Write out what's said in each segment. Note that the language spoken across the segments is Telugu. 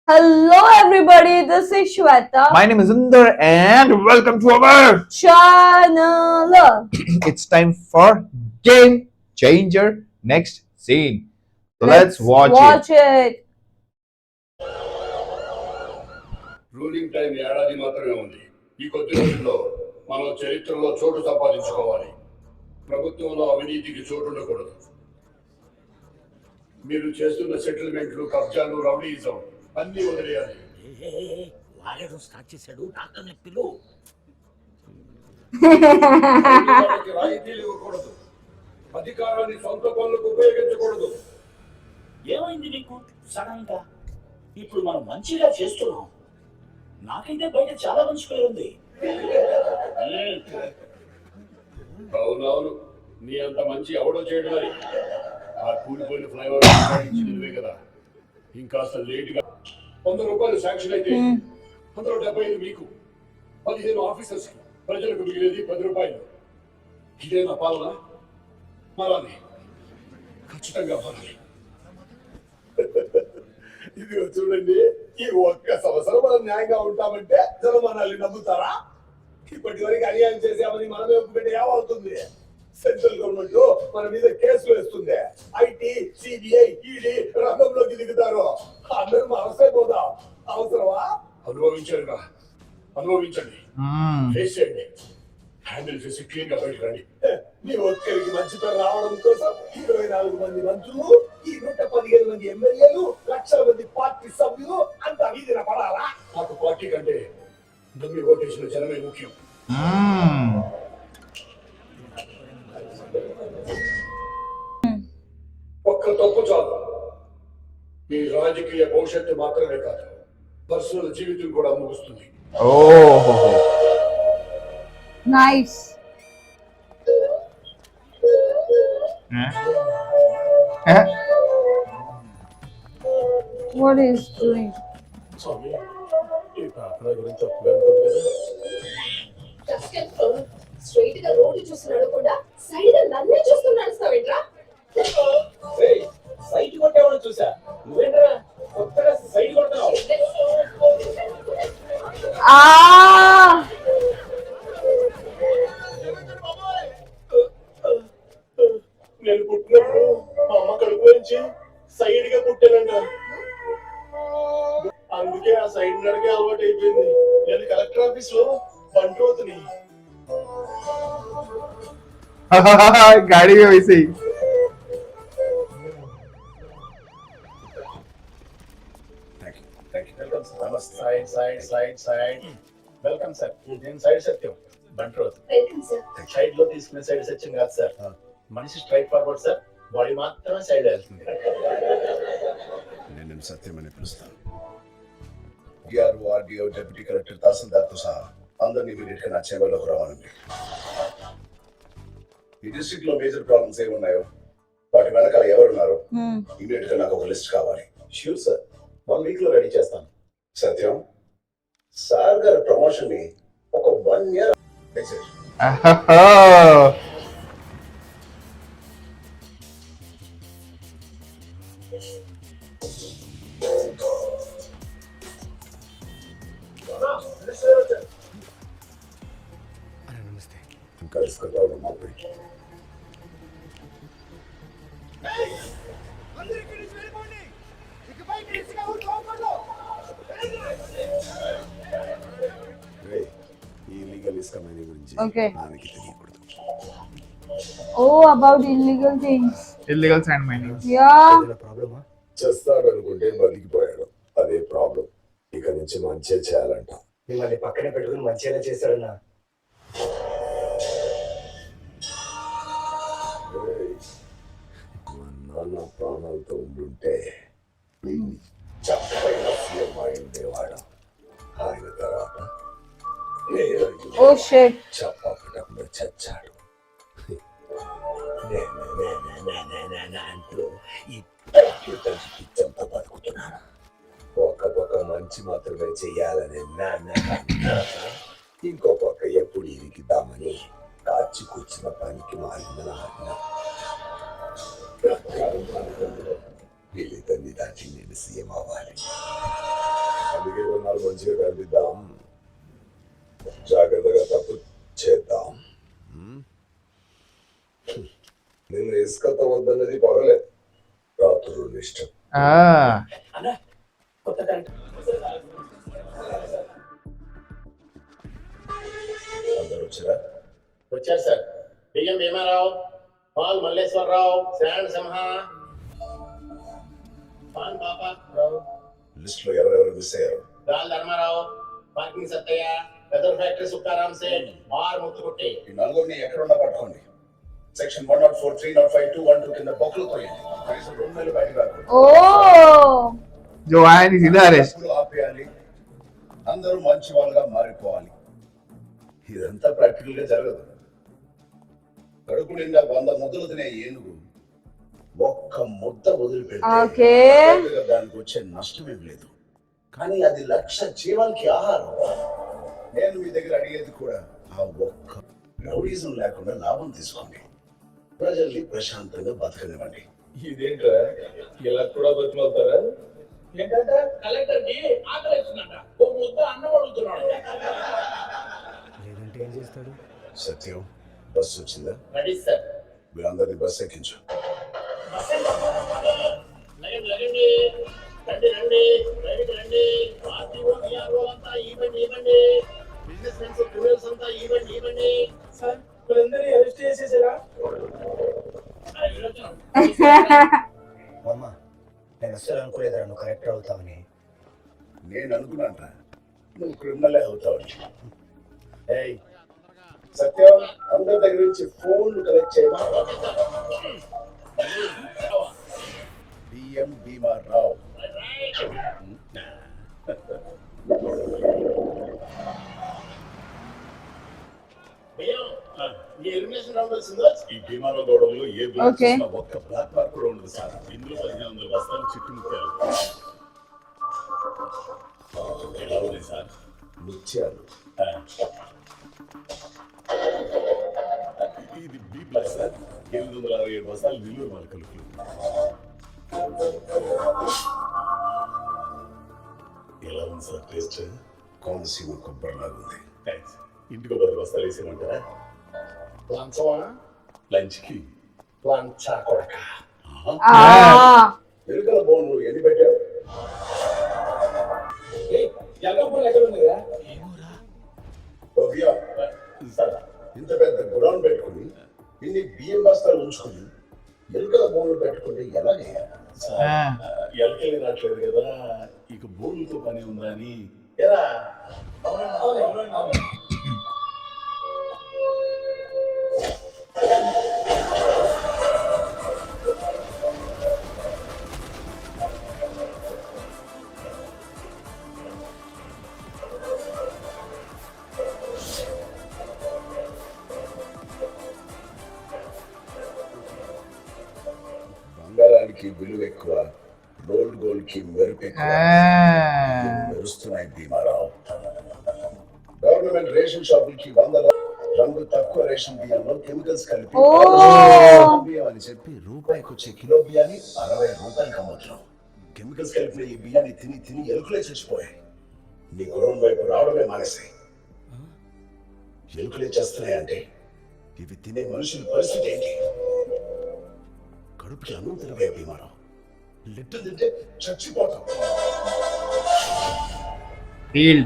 Hello everybody, this is Shweta. My name is Sundar and welcome to our Channel. It's time for Game Changer next scene. So let's watch it. it. Ruling time ఏడాది మాత్రమే ఉంది. ఈ కొద్ది రోజుల్లో మనం చరిత్రలో చోటు సంపాదించుకోవాలి. ప్రభుత్వంలో అవినీతికి చోటు ఉండకూడదు. మీరు చేస్తున్న సెటిల్మెంట్లు, కబ్జాలు, రౌడీయిజం అన్ని వదిలేయాలి. వాడడం స్టార్ట్ చేశాడు. డాక్టర్ని పిలు. రాయితీలు ఇవ్వకూడదు. అధికారాన్ని సొంత పనులకు ఉపయోగించకూడదు. ఏమైంది నీకు సడన్ గా? ఇప్పుడు మనం మంచిగా చేస్తున్నాం. నాకైతే బయట చాలా మంచి పేరు ఉంది. అవునవును, నీ అంత మంచి ఎవడో చేయడం మరి. ఆ కూలిపోయిన ఫ్లైఓవర్ నువ్వే కదా. ఇంకాస్త లేటుగా 100 రూపాయలు శాంక్షన్ అయితే 175 మీకు, 15 ఆఫీసర్స్ కి, ప్రజలకు మిగిలేది 10 రూపాయలు. ఇదే నా పాలన. మారాలి, ఖచ్చితంగా మారాలి. ఇది చూడండి, ఈ ఒక్క సంవత్సరం మనం న్యాయంగా ఉంటామంటే జనం మనల్ని నమ్ముతారా? ఇప్పటి వరకు అన్యాయం చేసామని మనమే ఒప్పుకుంటే ఏమవుతుంది? సెంట్రల్ గవర్నమెంట్ మన మీద కేసులు వేస్తుంది. ఐటీ, సిబిఐ, ఈడీ రంగంలోకి దిగుతారు. అందరూ మనసైపోదాం. అవసరమా? అనుభవించారుగా, అనుభవించండి, ఫేస్ చేయండి, హ్యాండిల్ చేసి క్లీన్ గా బయటకు రండి. మీ ఒక్కరికి మంచి పేరు రావడం కోసం 24 మంది మంత్రులు, ఈ 115 మంది ఎమ్మెల్యేలు, లక్షల మంది పార్టీ సభ్యులు అంతా వీధిన పడాలా? నాకు పార్టీ కంటే నమ్మి ఓటేసిన జనమే ముఖ్యం. ఒక్క తప్పు చాలు, మీ రాజకీయ భవిష్యత్తు మాత్రమే కాదు, పర్సనల్ జీవితం కూడా ముగుస్తుంది. Nice. What is doing? స్వామి, ఈ ప్రార్థన గురించి తప్పుగా అనుకోదు కదా. స్ట్రైట్ గా రోడ్డు చూసి నడవకుండా సైడ్ గా నన్నే చూస్తూ నడుస్తావేంట్రా? సైట్ కొట్టేవాడు చూసా. నువ్వేంట్రా కొత్తగా సైట్ కొడుతున్నావు? నేను పుట్టినప్పుడు మా అమ్మ కడుపు నుంచి సైడ్ గా పుట్టానంట. అందుకే ఆ సైడ్ నడికే అలవాటు అయిపోయింది. నేను కలెక్టర్ ఆఫీస్ లో బంట్రోతుని. गाड़ी में वैसे ही వెల్కమ్ సార్. నేను సైడ్ సత్యం, బంట్రోత్. Welcome sir. సైడ్ లో తీసుకునే సైడ్ సత్యం కాదు సార్. మనిషి స్ట్రైట్ ఫార్వర్డ్ సార్, బాడీ మాత్రమే సైడ్ వెళ్తుంది. నేను సత్యం అని పిలుస్తాను. ఆర్డీఓ, డిప్యూటీ కలెక్టర్, తహసీల్దార్తో సహా అందరినీ ఇమీడియట్ గా నా చేపల్లోకి రావాలండి. ఈ డిస్ట్రిక్ట్ లో మేజర్ ప్రాబ్లమ్స్ ఏమున్నాయో, వాటి వెనకాల ఎవరున్నారో ఇమీడియట్ గా నాకు ఒక లిస్ట్ కావాలి. షూర్ సార్, 1 వీక్ లో రెడీ చేస్తాను. సత్యం, సార్ గారి ప్రమోషన్ ని ఒక 1 year కలుసుకుంటాను. Okay. Oh, about illegal things. illegal sand mining. Yeah. ప్రాబ్లమా? చేస్తాడు అనుకుంటే బతికిపోయాడు. అదే ప్రాబ్లం. ఇక నుంచి మంచిగా చేయాలంట. మిమ్మల్ని పక్కనే పెట్టుకుని మంచిగా చేశాడన్నా. నాన్న ప్రాణాలతో ఉండుంటే చక్కగా సీఎం అయి ఉండేవాడు. ఆయన తర్వాత Oh shit. చెప్పకుండా చచ్చాడు. అంటూ పిచ్చంతా బతుకుతున్నాను. ఒక పక్క మంచి మాత్రమే చెయ్యాలని నాన్న, ఇంకో పక్క ఎప్పుడు ఇరికిద్దామని కాచి కూర్చున్న పనికి మారిన నాన్న. వీళ్ళిద్దరిని దాచి నేను సీఎం అవ్వాలి. సినిమాలు మంచిగా కనిపిద్దాం, జాగ్రత్తగా తప్పు చేద్దాం. నిన్ను ఇసుకతో వద్దన్నది పగలేదు, రాత్రులు ఇష్టం. అన్నా కొత్త కరెంట్ అందరూ వచ్చారా? వచ్చారు సార్. బియ్యం భీమారావు, పాల్ మల్లేశ్వరరావు, శ్రావణ సింహ, పాన్ పాపారావు, లిస్ట్ లో ఎవరెవరు మిస్ అయ్యారు? రాల్ Dharmarao, parking Sattaiah, weather factory Sukkaram Seth, R Muthukutti. ఈ నలుగురిని ఎక్కడున్నా పట్టుకోండి. సెక్షన్ 104, 305, 212 కింద బొక్కలు తోయండి. కనీసం 2 నెలలు బయటకు రాకూడదు. Oh. जो आया नहीं सीधा अरेस्ट. తప్పులు ఆపేయాలి, అందరూ మంచి వాళ్ళుగా మారిపోవాలి. ఇదంతా ప్రాక్టికల్ గా జరగదు. కడుపు నిండా 100 ముద్దలు తినే ఏనుగు ఒక్క ముద్ద వదిలిపెడితే Okay. దానికి వచ్చే నష్టమేం లేదు, కానీ అది 1,00,000 జీవాలకి ఆహారం. నేను మీ దగ్గర అడిగేది కూడా ఆ ఒక్క రౌడీజం లేకుండా లాభం తీసుకోండి, ప్రజల్ని ప్రశాంతంగా బతకనివ్వండి. ఇదేంట్రా ఇలా కూడా బతిమవుతారా? ఏంటంటే కలెక్టర్ కి ఆకలి వేస్తుందంట, ఓ ముద్ద అన్నం అడుగుతున్నాడు. సత్యం, బస్సు వచ్చిందా? Ready sir. వీళ్ళందరినీ బస్సు ఎక్కించు. లగండి లగండి, రండి రండి, బయటికి రండి. ఆర్టీఓ డిఆర్ఓ అంతా ఇవ్వండి ఇవ్వండి, బిజినెస్ మెన్స్ క్రిమినల్స్ అంతా ఇవ్వండి ఇవ్వండి. సార్ వీళ్ళందరినీ అరెస్ట్ చేసేసారా? అమ్మా, నేను అస్సలు అనుకోలేదురా నువ్వు కరెక్ట్ అవుతావని. నేను అనుకున్నాను నువ్వు క్రిమినలే అవుతావని. ఏయ్ సత్యం, అందరి దగ్గర నుంచి ఫోన్లు కలెక్ట్ చేయమా. బిఎం భీమారావు. భయ్యా, మీ ఎలిమినేషన్ రౌండ్ వచ్చిందో? ఈ భీమారావు గొడవలో ఏ Okay. ఒక్క బ్లాక్ మార్క్ కూడా ఉండదు సార్. ఇందులో 1500 బస్తాలు చుట్టుముట్టారు. ఎలా ఉంది సార్? ముత్యాలు. ఇది బి ప్లస్ సార్. 867 బస్తాలు నెల్లూరు మరకలు. ఎలా ఉంది సార్ టేస్ట్? కోనసీమ కొబ్బరిలాగా ఉంది. థ్యాంక్స్. ఇంటికి 10 బస్తాలు వేసేయమంటారా? లంచమా? లంచ్కి లంచా కొడక. Ah. ఎలుకల బోన్లు ఎన్ని పెట్టావు? ఎల్లప్పుడు ఎక్కడ ఉంది కదా? ఓ బియ్యం. సార్ ఇంత పెద్ద గుడాన్ పెట్టుకుని ఇన్ని బియ్యం బస్తాలు ఉంచుకుని ఎలుకల బోన్లు పెట్టుకుంటే ఎలా చేయాలి? ఎలకెళ్ళి రావట్లేదు కదా, ఇక బోన్లతో పని ఉందా అని. ఎరా బంగారానికి విలువ ఎక్కువ, రోల్డ్ గోల్డ్ కి మెరుపు ఎక్కువ. మెరుస్తున్నాయి భీమారావు. గవర్నమెంట్ రేషన్ షాపులకి 100 రంగు తక్కువ రేషన్ బియ్యంలో కెమికల్స్ కలిపి బియ్యం అని చెప్పి రూపాయికి వచ్చే కిలో బియ్యాన్ని 60 రూపాయలకి అమ్ముతున్నాం. కెమికల్స్ కలిపిన ఈ బియ్యాన్ని తిని తిని ఎలుకలే చచ్చిపోయాయి. నీ గురం వైపు రావడమే మానేసాయి. ఎలుకలే చేస్తున్నాయంటే ఇవి తినే మనుషుల పరిస్థితి ఏంటి? కడుపుకి అన్నం తినవే భీమారావు, లిట్టలు తింటే చచ్చిపోతాం. Field.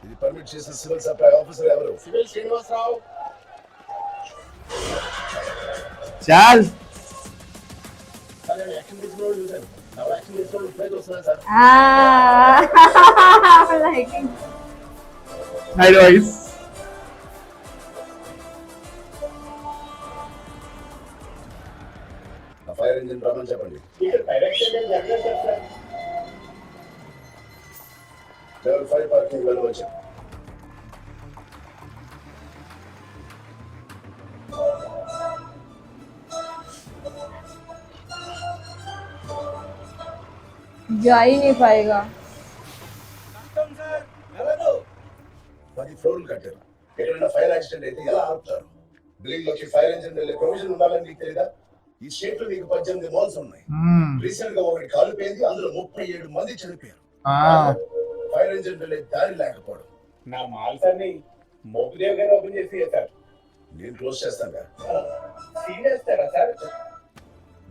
ఇది పర్మిట్ చేసిన సివిల్ సప్లై ఆఫీసర్ ఎవరు? సివిల్ శ్రీనివాసరావు. चल. సార్ నేను యాక్షన్ తీసుకున్న వాళ్ళు చూశాను. నా యాక్షన్ తీసుకున్న వాళ్ళు ఇప్పుడే చూస్తున్నాను sir. Ah. Liking. Night boys. ఆ ఫైర్ ఇంజిన్ రమ్మని చెప్పండి. ఇక్కడ డైరెక్షన్ నేను జరగలేదు సార్. లెవెల్ 5 పార్కింగ్ వెళ్ళి వచ్చాం. जा ही नहीं पाएगा. 10 ఫ్లోర్లు కట్టారు. ఎక్కడైనా ఫైర్ యాక్సిడెంట్ అయితే ఎలా ఆపుతారు? బిల్డింగ్ లోకి ఫైర్ ఇంజిన్ వెళ్ళే ప్రొవిజన్ ఉండాలని నీకు తెలియదా? ఈ స్టేట్ లో నీకు 18 మాల్స్ ఉన్నాయి. రీసెంట్ గా ఒకటి కాలిపోయింది, అందులో 37 మంది చనిపోయారు. ఫైర్ అరేంజ్ వెళ్ళే దారి లేకపోవడం. నా మాల్స్ అన్ని మోపిదేవ్ గారు ఓపెన్ చేసి సార్. నేను క్లోజ్ చేస్తాను. సీల్ వేస్తారా సార్?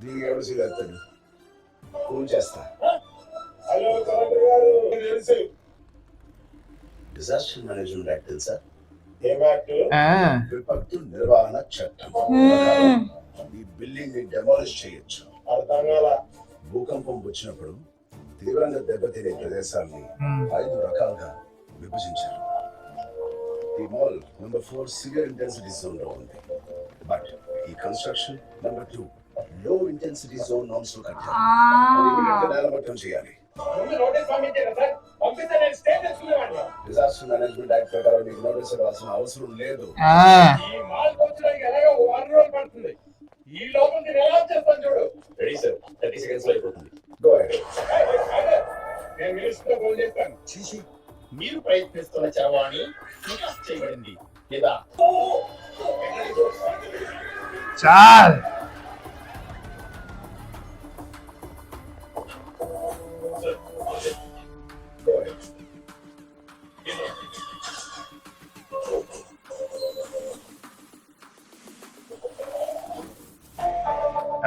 దీనికి ఎవరు సీలేస్తాడు? కూల్ చేస్తా. హలో కలెక్టర్ గారు, తెలుసు. డిజాస్టర్ మేనేజ్మెంట్ యాక్ట్ తెలుసా? ఏం యాక్ట్? విపత్తు నిర్వహణ చట్టం. ఈ బిల్డింగ్ ని డెమాలిష్ చేయొచ్చు. అర్థం కాల. భూకంపం వచ్చినప్పుడు తీవ్రంగా దెబ్బతినే ప్రదేశాలని 5 రకాలుగా విభజించారు. ఈ mall number 4 severe intensity zone లో ఉంది. బట్ ఈ కన్స్ట్రక్షన్ నెంబర్ 2 లో ఇంటెన్సిటీ జోన్ నామ్స్ లో కట్టారు. నేలమట్టం చేయాలి. ముందు నోటీస్ పంపించారా సార్? పంపిస్తే నేను స్టే తెచ్చుకునేవాడిని. డిజాస్టర్ మేనేజ్మెంట్ యాక్ట్ ప్రకారం మీకు నోటీస్ ఇవ్వాల్సిన అవసరం లేదు. ఈ మాల్ వచ్చడానికి ఎలాగో 1 రోజు పడుతుంది. ఈ లోపల నేను ఎలా చేస్తాను చూడు. రెడీ సార్, 30 సెకండ్స్ లో అయిపోతుంది. Go ahead. నేను మినిస్టర్ ఫోన్ చేస్తాను. చీచి, మీరు ప్రయత్నిస్తున్న చరవాణి వికాస్ చేయబడింది లేదా? చాల్ గో అహెడ్.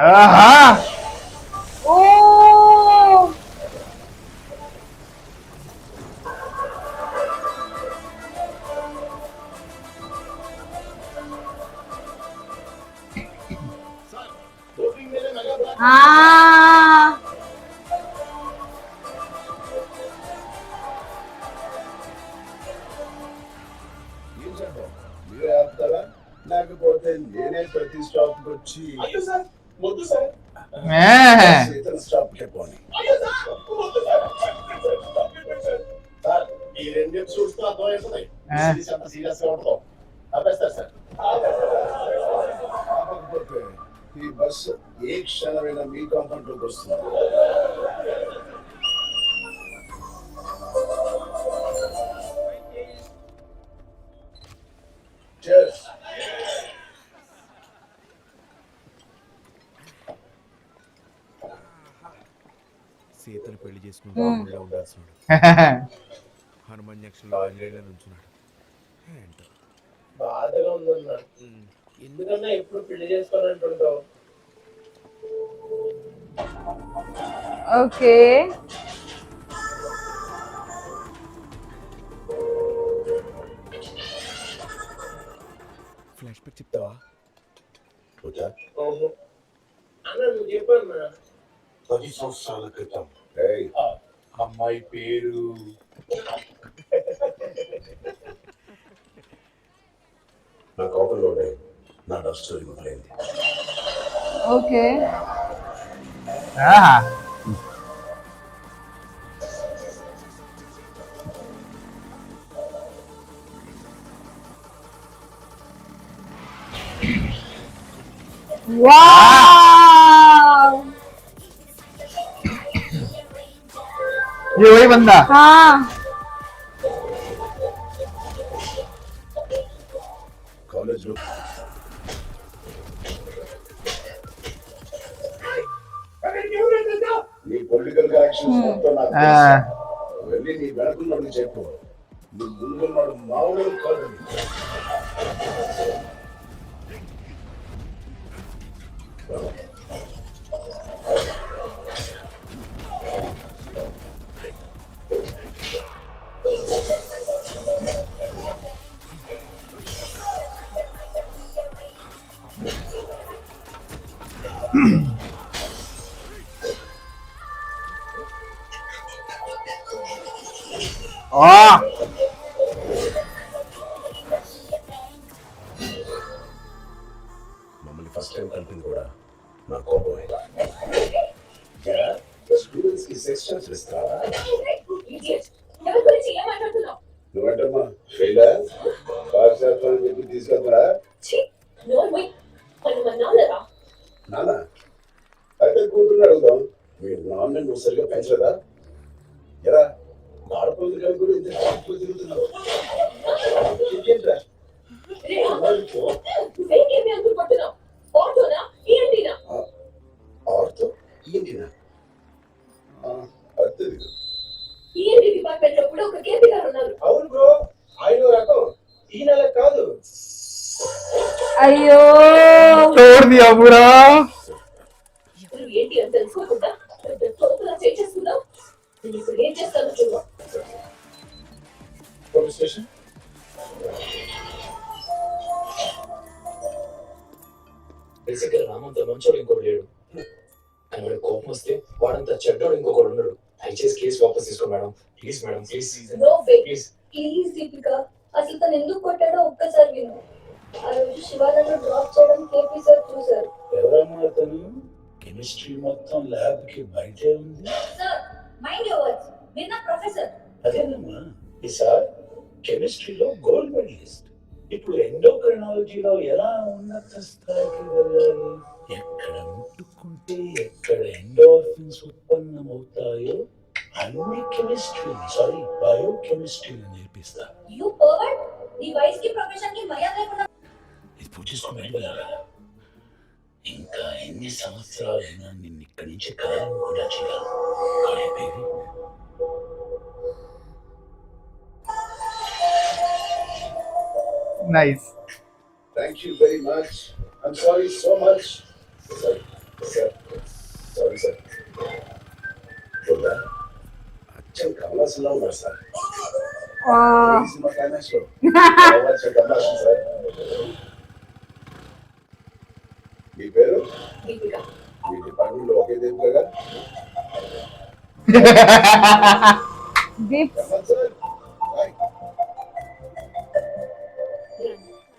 ఆహా ఓ ఓపెనింగ్ మీద మెగా బ్లాక్. ఏం చేద్దాం? మీరే ఆపుతారా? లేకపోతే నేనే ప్రతి స్టాప్ వచ్చి అయ్యో సార్, వద్దు సార్. ఇతర స్టాప్ కే పోనీ. అయ్యో సార్, వద్దు సార్. సార్, ఈ 2 ఎపిసోడ్స్ తో అర్థమవుతున్నాయి. సిరీస్ అంత సీరియస్ గా ఉండదు. ఆపేస్తారు సార్. కాకపోతే ఈ బస్సు ఏ క్షణమైనా మీ కాంపౌండ్ లోకి వస్తుంది. Cheers. సీతను పెళ్లి చేసుకుంటూ ఊళ్ళో ఉండాల్సినాడు. హనుమాన్ జంక్షన్ లో ఆంజనేయులు నుంచున్నాడు. ఏంటో బాధగా ఉందన్నా. ఎందుకన్నా ఎప్పుడు పెళ్లి చేసుకోవాలంటుంటావు? ఓకే ఫ్లాష్ బ్యాక్ చెప్తావా? అన్న నువ్వు చెప్పన్నా. 10 సంవత్సరాల క్రితం అమ్మాయి పేరు నా కోపంలోనే నా లవ్ స్టోరీ మొదలైంది. ఓకే ఆహా वाव ये वही बंदा हाँ కాలేజ్ లో నీ పొలిటికల్ కనెక్షన్స్ మొత్తం నాకు తెలుసు. వెళ్ళి నీ వెనకున్నాడు చెప్పు. నీ ముందున్నాడు మామూలు కాదు. మమ్మల్ని ఫస్ట్ టైం కలిపింది కూడా నా కోపమే. స్టూడెంట్స్ కి సెక్షన్స్ ఇస్తావా? ఎవరి గురించి ఏం మాట్లాడుతున్నావు? నువ్వంటమ్మా ఫెయిలా పాస్ చేస్తానని చెప్పి తీసుకెళ్తారా? నాన్నరా నాన్న అయితే కూతుర్ని అడుగుదాం. మీ నాన్న నువ్వు సరిగా పెంచలేదా? ఎరా ఆడపిల్లలు కలిపి కూడా ఇంత ఎక్కువ తిరుగుతున్నావు. ఇంకేంట్రా? నువ్వేంటి అంకులు పడుతున్నావు? ఆటోనా ఏంటినా? ఆడుతో ఏంటినా? అది తెలీదు. ఈఎన్టీ డిపార్ట్మెంట్ లో ఇప్పుడు ఒక కేపీ గారు ఉన్నారు. అవును బ్రో, ఆయన రకం ఈ నెల కాదు. అయ్యో తోడు దియా పూరా. ఎవరు ఏంటి అని తెలుసుకోకుండా తోపులా చేసేస్తున్నావు. నేను ఇప్పుడు ఏం చేస్తాను చూడు. Police station. బేసిక్గా రామంత మంచోడు ఇంకోటి లేడు, కానీ వాడు కోపం వస్తే వాడంతా చెడ్డోడు ఇంకొకడు ఉన్నాడు. దయచేసి కేసు వాపస్ తీసుకో madam, please madam, please no way. Please. Please Deepika, అసలు తను ఎందుకు కొట్టాడో ఒక్కసారి విను. ఆ రోజు శివానంద డ్రాప్ చేయడం కేపీ సార్ చూశారు. ఎవరమ్మా అతను? కెమిస్ట్రీ మొత్తం ల్యాబ్ కి బయటే ఉంది. Sir mind your words. విన్న ప్రొఫెసర్. అదేనమ్మా, ఈసారి కెమిస్ట్రీలో గోల్డ్ మెడలిస్ట్. ఇప్పుడు ఎండోక్రైనాలజీలో ఎలా ఉన్నత స్థాయికి వెళ్ళాలి, ఎక్కడ ముట్టుకుంటే ఎక్కడ ఎండోర్ఫిన్స్ ఉత్పన్నమవుతాయో అన్ని బయోకెమిస్ట్రీని నేర్పిస్తా. You pervert. నీ వయసుకి ప్రొఫెషన్ కి మర్యాద లేకుండా ఇది పూజ చేసుకుని వెళ్ళాలి. ఇంకా ఎన్ని సంవత్సరాలైనా నిన్ను ఇక్కడి నుంచి కాలం కూడా చేయాలి. కానీ baby, Nice. Thank you very much. I'm sorry so much. Sorry, sir. Sorry, sir. చూడరా, అచ్చం కమలాసంలో ఉన్నారు సార్. ఈ సినిమా క్లైమాక్స్ లో కమలాసన్ సార్. మీ పేరు? దీపిక. మీ డిపార్ట్మెంట్ లో ఒకే దీపిక గారు? దీప్ కమల్ సార్. హాయ్.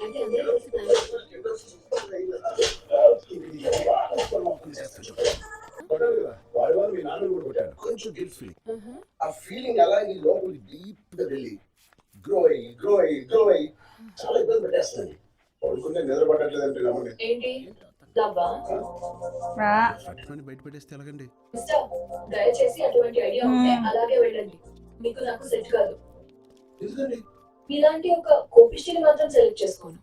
అంటే అందరూ వాడు వాడు మీ నాన్న కూడా కొట్టాను. కొంచెం గిల్ట్ ఫీలింగ్. ఆ ఫీలింగ్ అలాగే లోపల డీప్ గా వెళ్ళి గ్రో అయ్యి చాలా ఇబ్బంది పెట్టేస్తుంది. పడుకుంటే నిద్ర పట్టట్లేదంటే నమ్మండి. ఏంటి లవ్వా? పట్టుకొని బయట పెట్టేస్తే ఎలాగండి? మిస్టర్, దయచేసి అటువంటి ఐడియా ఉంటే అలాగే వెళ్ళండి. మీకు నాకు సెట్ కాదు. ఎందుకండి? ఇలాంటి ఒక కోపిష్టిని మాత్రం సెలెక్ట్ చేసుకోను.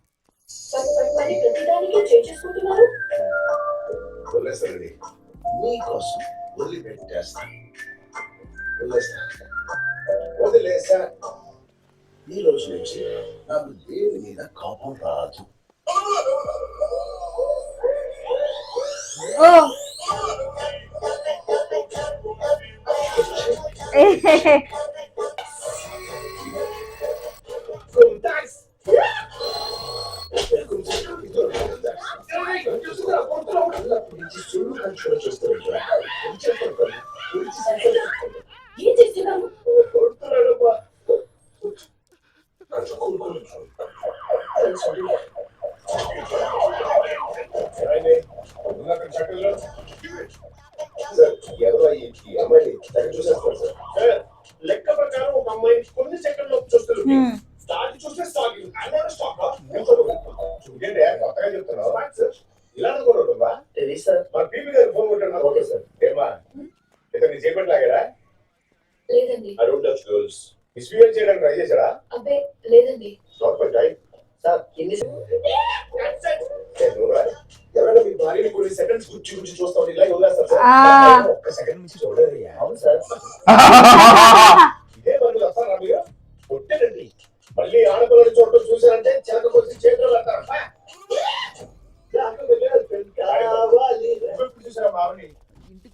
మరి ప్రతిదానికి చేసుకుంటున్నారు. వదిలేస్తానండి, మీకోసం వదిలిపెట్టేస్తాను. వదిలేసా. ఈ రోజు నుంచి నాకు దేని మీద కోపం రాదు. ఓ ఏం చేస్తున్నాను? లెక్క ప్రకారం ఒక అమ్మాయి కొన్ని సెకండ్లో చూస్తారు. స్టార్ట్ చూస్తే స్టాక్ కొత్తగా చెప్తున్నావు. ఇలా అనుకోరా? మా పీపీ గారు ఫోన్ కొట్టాడు. Okay sir. ఏమా ఇతన్ని చేపట్లాగాడా? లేదండి. I don't touch girls. Misbehave చేయడానికి ట్రై చేశాడా? అబ్బే లేదండి. Not my time. సార్ ఎవరైనా మీ భార్యని కొన్ని సెకండ్స్ గురించి చూస్తాం ఇలా వదిలేస్తారు సార్. ఒక్క సెకండ్ నుంచి చూడలేదు. అవును సార్. ఇదే పనులు వస్తారా మీరు? కొట్టేనండి. మళ్ళీ ఆడపిల్లని చూడటం చూసారంటే చిలక కొద్ది చేతులు పెడతారు. చూసారా మామని ఇంటి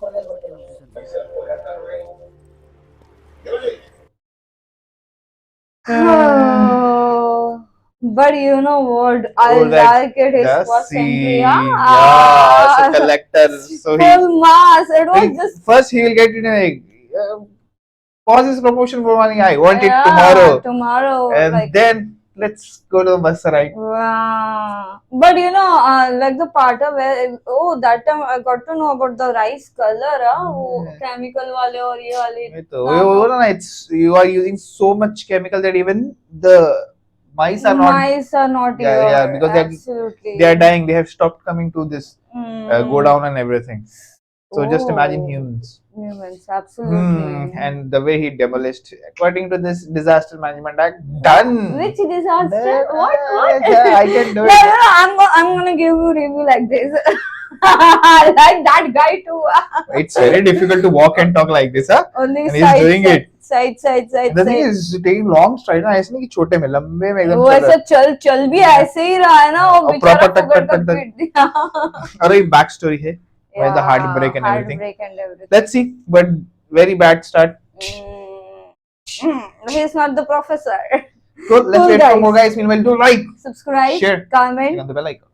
but you know what? I like it. His first entry. Yeah, so collector. So full mass. It was just first he will get in a pause his promotion for one. I want it yeah, tomorrow, and like, then let's go to the bus ride. wow. But you know, like the part of where that time I got to know about the rice color. Chemical wale or ye wale. It's you are using so much chemical that even the mice are not. Mice are not Yeah, here. yeah, because absolutely they are dying. They have stopped coming to this go down and everything. So just imagine humans. Humans, absolutely. And the way he demolished, according to this Disaster Management Act, done. Which disaster? What? Yeah, I can do No, it. no, no, I'm gonna give you review like this. I like that guy too. It's very difficult to walk and talk like this, huh? Only And he's doing it. side. And the thing is, taking long stride ना, ऐसे नहीं कि छोटे में, लंबे में एकदम वो चल रहा ऐसा चल भी ऐसे ही रहा है ना, वो और बेचारा proper टक पकड़ टक कर टक टक। पीट दिया। है। और एक बैक स्टोरी है, with the heartbreak and everything. Heartbreak and everything. Let's see, but very bad start. He's not the professor. So let's Cool, wait for guys. more, guys. Meanwhile, do like, Subscribe, share, comment. and on the bell icon.